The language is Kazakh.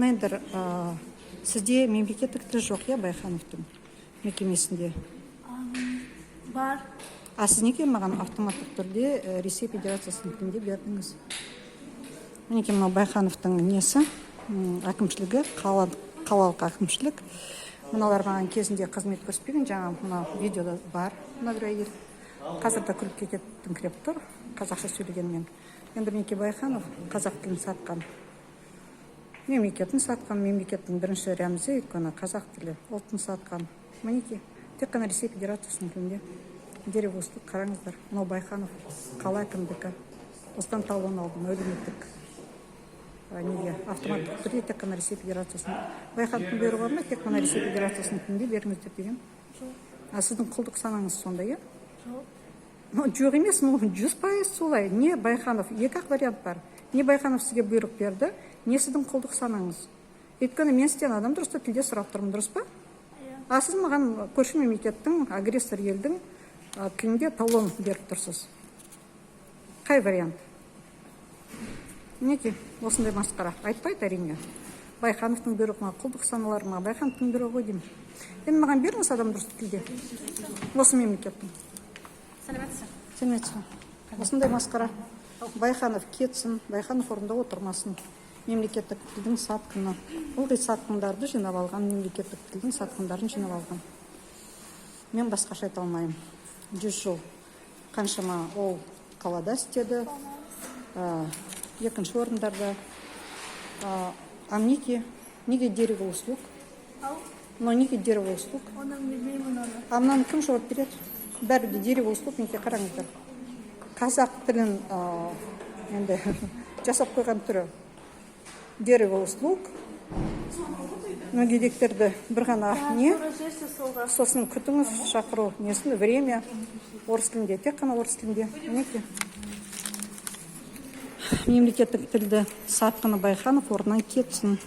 білмеймін, сізде мемлекеттік тіл жоқ, иә, Байхановтың мекемесінде? Бар. Сіз неге маған автоматтық түрде Ресей Федерациясының тілінде бердіңіз? Мінекей мынау Байхановтың несі, әкімшілігі, қалалық әкімшілік. Мыналар маған кезінде қызмет көрсетпеген, жаңа мына видеода бар, мына бір әйел. Қазір да күліп кететін кіреп тұр, қазақша сөйлегенмен. Енді мінекей Байханов қазақ тілін сатқан. Мемлекетін сатқан, мемлекеттің бірінші рәмізі, өйткені қазақ тілі, ұлтын сатқан. Мінекей, тек қана Ресей Федерациясының тілінде. Деревослық, қараңыздар. Мынау Байханов, қала әкімдігі. Осыдан талон алдым, әлеуметтік. Неге? Автоматтық түрде тек қана Ресей Федерациясының. Байхановтың бұйрығы бар ма? Тек қана Ресей Федерациясының тілінде беріңіздер деген. Сіздің құлдық санаңыз сонда, иә? Жоқ емес, 100% солай. Не Байханов, екі-ақ вариант бар. Не Байханов сізге бұйрық берді, не сіздің құлдық санаңыз. Өйткені мен сізден адам дұрысты тілде сұрап тұрмын, дұрыс па? Сіз маған көрші мемлекеттің, агрессор елдің тілінде талон беріп тұрсыз. Қай вариант? Неге? Осындай масқара. Айтпайды әрине. Байхановтың бұйрығына құлдық саналарыма, Байхановтың бұйрығы деймін. Енді маған беріңіз адам дұрысты тілде. Осы мемлекеттің. Сәлеметсің. Осындай масқара. Байханов кетсін, Байханов орында отырмасын. Мемлекеттік тілдің сатқыны. Ылғи сатқындарды жинап алған, мемлекеттік тілдің сатқындарын жинап алған. Мен басқаша айта алмаймын. 100 жыл қаншама ол қалада істеді, екінші орындарда. Неге дерево услуг? Но неге дерево услуг? Оны білмеймін оны. Мынаны кім жауап береді? Бәрі де дерево услуг, неге қараңыздар. Қазақ тілін енді жасап қойған түрі. Дерево услуг. Мүгедектерді бір ғана не? Сосын күтіңіз, шақыру несін, время. Орыс тілінде, тек қана орыс тілінде. Неге? Мемлекеттік тілді сатқыны Байханов орнынан кетсін.